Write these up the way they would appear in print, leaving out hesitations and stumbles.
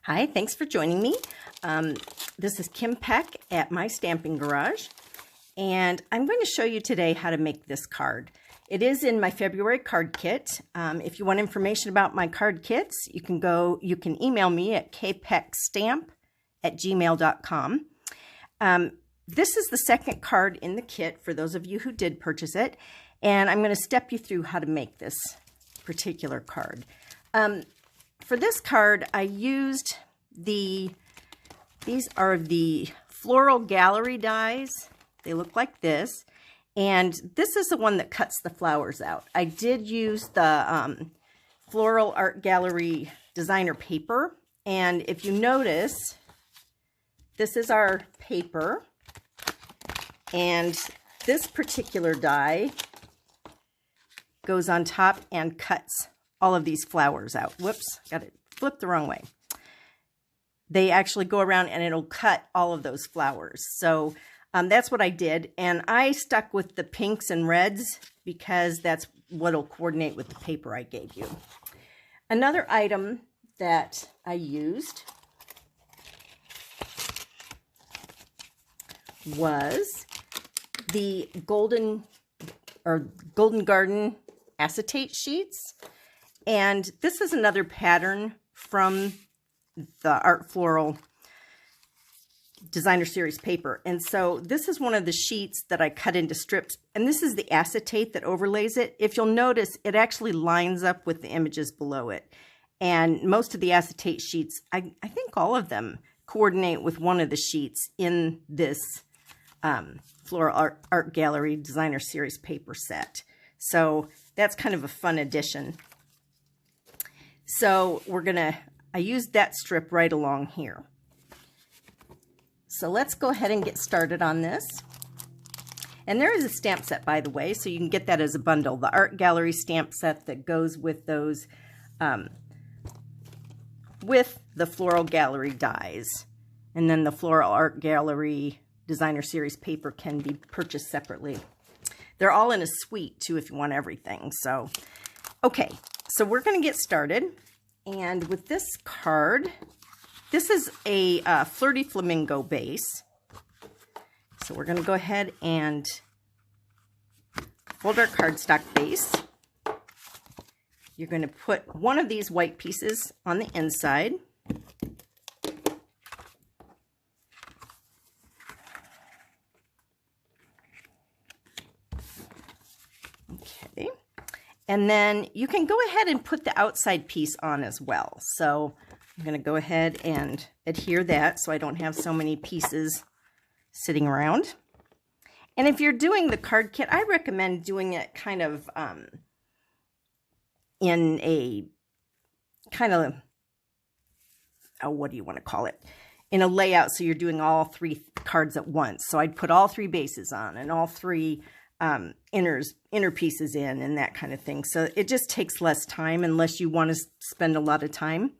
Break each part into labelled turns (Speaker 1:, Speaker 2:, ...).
Speaker 1: Hi, thanks for joining me. This is Kim Peck at My Stamping Garage, and I'm going to show you today how to make this card. It is in my February card kit. If you want information about my card kits, you can email me at kpeckstamp@gmail.com. This is the second card in the kit for those of you who did purchase it, and I'm going to step you through how to make this particular card. For this card, I used these are the Floral Gallery dies. They look like this. And this is the one that cuts the flowers out. I did use the Floral Art Gallery designer paper. And if you notice, this is our paper. And this particular die goes on top and cuts all of these flowers out. Whoops, got it flipped the wrong way. They actually go around and it'll cut all of those flowers. So that's what I did. And I stuck with the pinks and reds because that's what'll coordinate with the paper I gave you. Another item that I used was the Golden Garden acetate sheets. And this is another pattern from the Art Floral Designer Series paper. And so this is one of the sheets that I cut into strips. And this is the acetate that overlays it. If you'll notice, it actually lines up with the images below it. And most of the acetate sheets, I think all of them, coordinate with one of the sheets in this Floral Art Gallery Designer Series paper set. So that's kind of a fun addition. So I used that strip right along here. So let's go ahead and get started on this. And there is a stamp set, by the way, so you can get that as a bundle. The Art Gallery stamp set that goes with those, with the Floral Gallery dies. And then the Floral Art Gallery Designer Series paper can be purchased separately. They're all in a suite, too, if you want everything. So, okay. So we're going to get started, and with this card, this is a Flirty Flamingo base. So we're going to go ahead and fold our cardstock base. You're going to put one of these white pieces on the inside. Okay. And then you can go ahead and put the outside piece on as well. So I'm going to go ahead and adhere that so I don't have so many pieces sitting around. And if you're doing the card kit, I recommend doing it kind of in a kind of, what do you want to call it? In a layout, so you're doing all three cards at once. So I'd put all three bases on and all three inner pieces in and that kind of thing. So it just takes less time unless you want to spend a lot of time.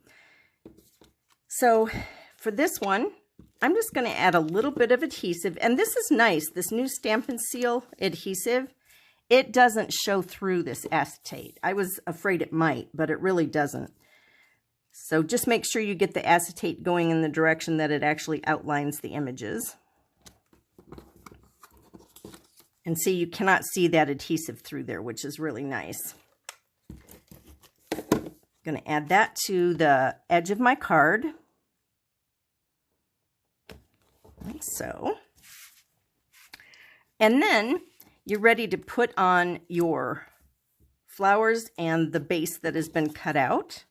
Speaker 1: So for this one, I'm just going to add a little bit of adhesive. And this is nice. This new Stamp and Seal adhesive, it doesn't show through this acetate. I was afraid it might, but it really doesn't. So just make sure you get the acetate going in the direction that it actually outlines the images. And see, you cannot see that adhesive through there, which is really nice. I'm going to add that to the edge of my card. Like so. And then you're ready to put on your flowers and the base that has been cut out.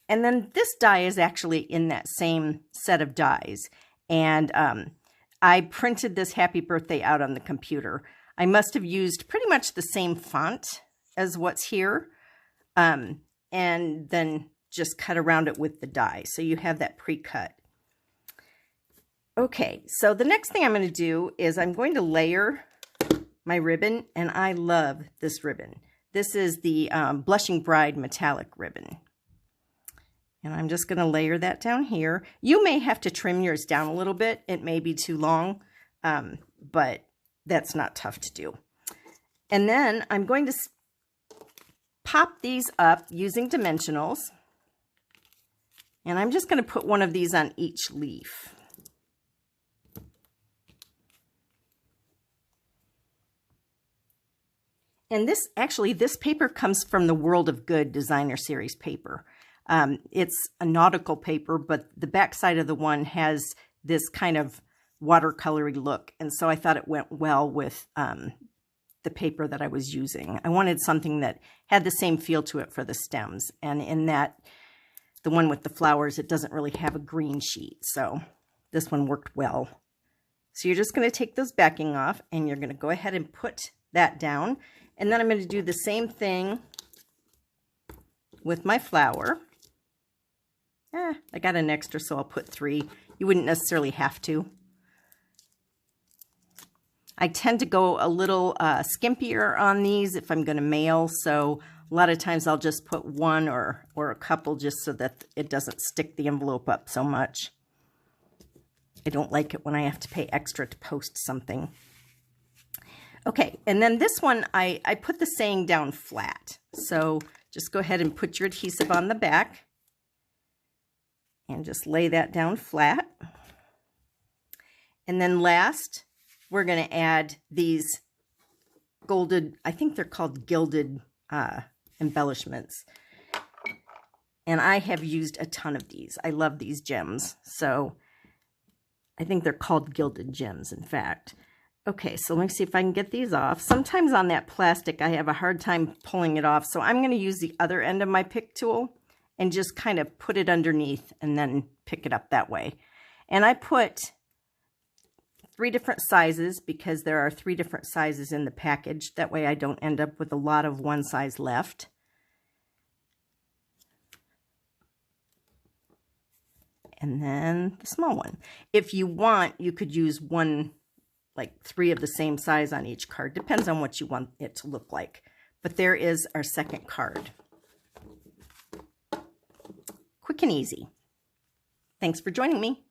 Speaker 1: And then this die is actually in that same set of dies. And I printed this happy birthday out on the computer. I must have used pretty much the same font as what's here, and then just cut around it with the die. So you have that pre-cut. Okay, so the next thing I'm going to do is I'm going to layer my ribbon, and I love this ribbon. This is the Blushing Bride metallic ribbon. And I'm just going to layer that down here. You may have to trim yours down a little bit. It may be too long, but that's not tough to do. And then I'm going to pop these up using dimensionals. And I'm just going to put one of these on each leaf. And this paper comes from the World of Good Designer Series paper. It's a nautical paper, but the back side of the one has this kind of watercolory look. And so I thought it went well with the paper that I was using. I wanted something that had the same feel to it for the stems. And in that, the one with the flowers, it doesn't really have a green sheet. So this one worked well. So you're just going to take those backing off and you're going to go ahead and put that down. And then I'm going to do the same thing with my flower. I got an extra, so I'll put 3. You wouldn't necessarily have to. I tend to go a little skimpier on these if I'm going to mail, so a lot of times I'll just put 1 or a couple just so that it doesn't stick the envelope up so much. I don't like it when I have to pay extra to post something. Okay, and then this one, I put the saying down flat. So just go ahead and put your adhesive on the back and just lay that down flat. And then last, we're going to add these golded, I think they're called gilded embellishments. And I have used a ton of these. I love these gems. So I think they're called gilded gems, in fact. Okay, so let me see if I can get these off. Sometimes on that plastic, I have a hard time pulling it off. So I'm going to use the other end of my pick tool and just kind of put it underneath and then pick it up that way. And I put 3 different sizes because there are 3 different sizes in the package. That way I don't end up with a lot of one size left. And then the small one. If you want, you could use like 3 of the same size on each card. Depends on what you want it to look like. But there is our second card. Quick and easy. Thanks for joining me.